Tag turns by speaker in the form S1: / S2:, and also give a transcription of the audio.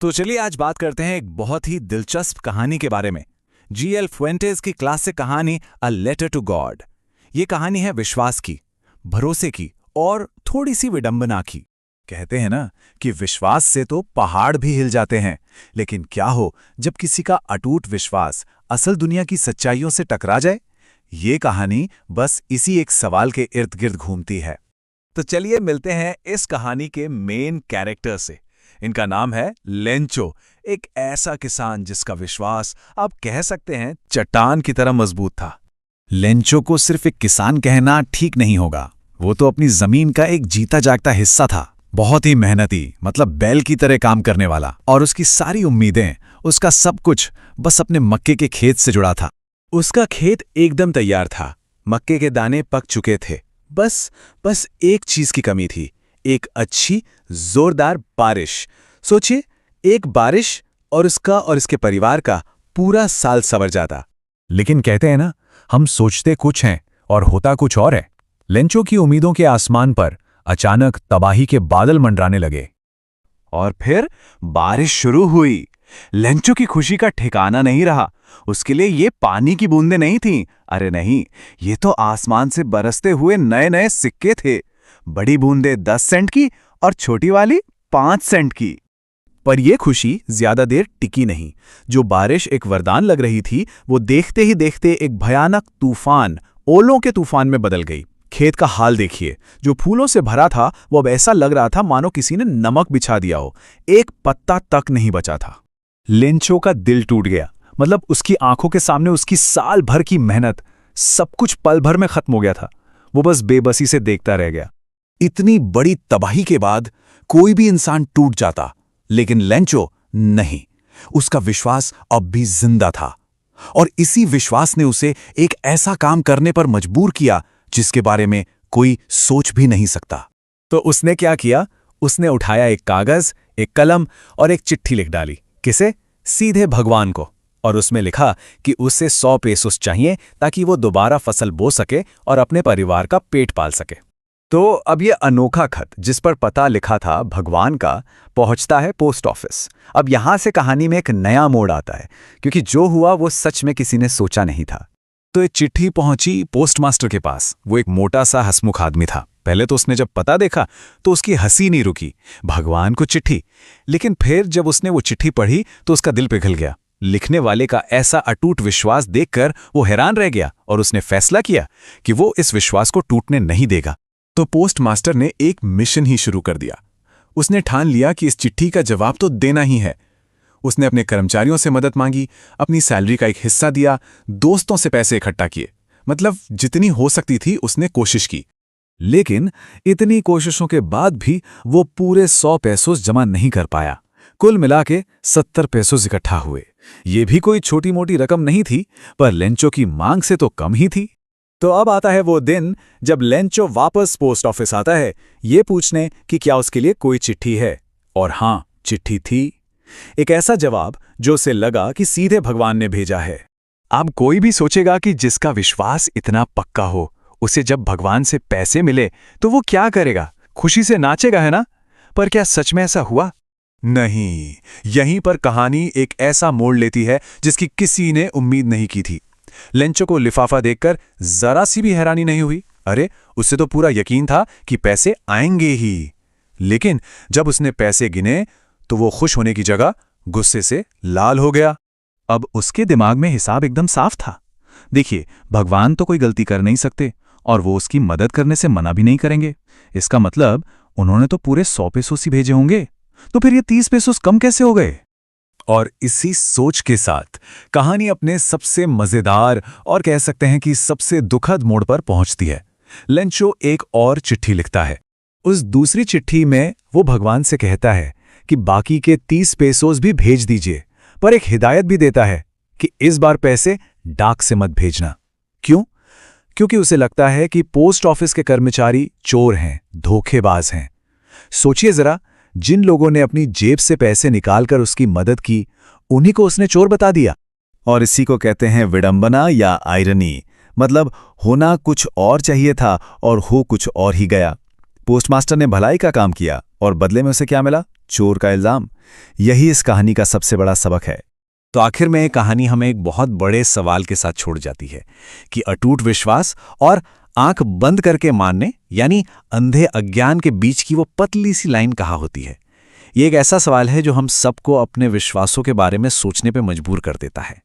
S1: तो चलिए आज बात करते हैं एक बहुत ही दिलचस्प कहानी के बारे में। जी.एल. फुएंटेस की क्लासिक कहानी अ लेटर टू गॉड। ये कहानी है विश्वास की, भरोसे की और थोड़ी सी विडंबना की। कहते हैं ना कि विश्वास से तो पहाड़ भी हिल जाते हैं, लेकिन क्या हो जब किसी का अटूट विश्वास असल दुनिया की सच्चाइयों से टकरा जाए। ये कहानी बस इसी एक सवाल के इर्द गिर्द घूमती है। तो चलिए मिलते हैं इस कहानी के मेन कैरेक्टर से। इनका नाम है लेंचो, एक ऐसा किसान जिसका विश्वास आप कह सकते हैं चट्टान की तरह मजबूत था। लेंचो को सिर्फ एक किसान कहना ठीक नहीं होगा, वो तो अपनी जमीन का एक जीता जागता हिस्सा था। बहुत ही मेहनती, मतलब बैल की तरह काम करने वाला, और उसकी सारी उम्मीदें, उसका सब कुछ बस अपने मक्के के खेत से जुड़ा था। उसका खेत एकदम तैयार था, मक्के के दाने पक चुके थे। बस एक चीज की कमी थी, एक अच्छी जोरदार बारिश। सोचिए, एक बारिश और उसका और इसके परिवार का पूरा साल संवर जाता। लेकिन कहते हैं ना, हम सोचते कुछ हैं और होता कुछ और है। लेंचो की उम्मीदों के आसमान पर अचानक तबाही के बादल मंडराने लगे। और फिर बारिश शुरू हुई। लेंचो की खुशी का ठिकाना नहीं रहा। उसके लिए ये पानी की बूंदें नहीं थीं, अरे नहीं, ये तो आसमान से बरसते हुए नए नए सिक्के थे। बड़ी बूंदें 10 सेंट की और छोटी वाली 5 सेंट की। पर यह खुशी ज्यादा देर टिकी नहीं। जो बारिश एक वरदान लग रही थी, वो देखते ही देखते एक भयानक तूफान, ओलों के तूफान में बदल गई। खेत का हाल देखिए, जो फूलों से भरा था वो अब ऐसा लग रहा था मानो किसी ने नमक बिछा दिया हो। एक पत्ता तक नहीं बचा था। लेंचो का दिल टूट गया। मतलब उसकी आंखों के सामने उसकी साल भर की मेहनत, सब कुछ पल भर में खत्म हो गया था। वो बस बेबसी से देखता रह गया। इतनी बड़ी तबाही के बाद कोई भी इंसान टूट जाता, लेकिन लेंचो नहीं। उसका विश्वास अब भी जिंदा था, और इसी विश्वास ने उसे एक ऐसा काम करने पर मजबूर किया जिसके बारे में कोई सोच भी नहीं सकता। तो उसने क्या किया? उसने उठाया एक कागज, एक कलम और एक चिट्ठी लिख डाली। किसे? सीधे भगवान को। और उसमें लिखा कि उसे 100 पेसोस चाहिए ताकि वो दोबारा फसल बो सके और अपने परिवार का पेट पाल सके। तो अब ये अनोखा खत, जिस पर पता लिखा था भगवान का, पहुंचता है पोस्ट ऑफिस। अब यहां से कहानी में एक नया मोड़ आता है, क्योंकि जो हुआ वो सच में किसी ने सोचा नहीं था। तो ये चिट्ठी पहुंची पोस्टमास्टर के पास। वो एक मोटा सा हंसमुख आदमी था। पहले तो उसने जब पता देखा तो उसकी हंसी नहीं रुकी। भगवान को चिट्ठी। लेकिन फिर जब उसने वो चिट्ठी पढ़ी तो उसका दिल पिघल गया। लिखने वाले का ऐसा अटूट विश्वास देखकर वो हैरान रह गया, और उसने फैसला किया कि वो इस विश्वास को टूटने नहीं देगा। तो पोस्टमास्टर ने एक मिशन ही शुरू कर दिया। उसने ठान लिया कि इस चिट्ठी का जवाब तो देना ही है। उसने अपने कर्मचारियों से मदद मांगी, अपनी सैलरी का एक हिस्सा दिया, दोस्तों से पैसे इकट्ठा किए। मतलब जितनी हो सकती थी उसने कोशिश की। लेकिन इतनी कोशिशों के बाद भी वो पूरे 100 पेसोस जमा नहीं कर पाया। कुल मिला के 70 पेसोस इकट्ठा हुए। ये भी कोई छोटी मोटी रकम नहीं थी, पर लेंचो की मांग से तो कम ही थी। तो अब आता है वो दिन जब लेंचो वापस पोस्ट ऑफिस आता है, ये पूछने कि क्या उसके लिए कोई चिट्ठी है। और हाँ, चिट्ठी थी। एक ऐसा जवाब जो उसे लगा कि सीधे भगवान ने भेजा है। अब कोई भी सोचेगा कि जिसका विश्वास इतना पक्का हो, उसे जब भगवान से पैसे मिले तो वो क्या करेगा? खुशी से नाचेगा, है ना? पर क्या सच में ऐसा हुआ? नहीं। यहीं पर कहानी एक ऐसा मोड़ लेती है जिसकी किसी ने उम्मीद नहीं की थी। लेंचो को लिफाफा देखकर जरा सी भी हैरानी नहीं हुई। अरे, उससे तो पूरा यकीन था कि पैसे आएंगे ही। लेकिन जब उसने पैसे गिने तो वो खुश होने की जगह गुस्से से लाल हो गया। अब उसके दिमाग में हिसाब एकदम साफ था। देखिए, भगवान तो कोई गलती कर नहीं सकते, और वो उसकी मदद करने से मना भी नहीं करेंगे। इसका मतलब उन्होंने तो पूरे 100 पेसोस ही भेजे होंगे। तो फिर ये 30 पेसोस कम कैसे हो गए? और इसी सोच के साथ कहानी अपने सबसे मजेदार और कह सकते हैं कि सबसे दुखद मोड़ पर पहुंचती है। लेंचो एक और चिट्ठी लिखता है। उस दूसरी चिट्ठी में वो भगवान से कहता है कि बाकी के 30 पेसोस भी भेज दीजिए, पर एक हिदायत भी देता है कि इस बार पैसे डाक से मत भेजना। क्यों? क्योंकि उसे लगता है कि पोस्ट ऑफिस के कर्मचारी चोर हैं, धोखेबाज हैं। सोचिए जरा, जिन लोगों ने अपनी जेब से पैसे निकालकर उसकी मदद की, उन्हीं को उसने चोर बता दिया। और इसी को कहते हैं विडंबना या आयरनी। मतलब होना कुछ और चाहिए था और हो कुछ और ही गया। पोस्टमास्टर ने भलाई का काम किया और बदले में उसे क्या मिला?
S2: चोर का इल्जाम। यही इस कहानी का सबसे बड़ा सबक है।
S1: तो आखिर में ये कहानी हमें एक बहुत बड़े सवाल के साथ छोड़ जाती है कि अटूट विश्वास और आंख बंद करके मानने यानी अंधे अज्ञान के बीच की वो पतली सी लाइन कहाँ होती है। ये एक ऐसा सवाल है जो हम सबको अपने विश्वासों के बारे में सोचने पे मजबूर कर देता है।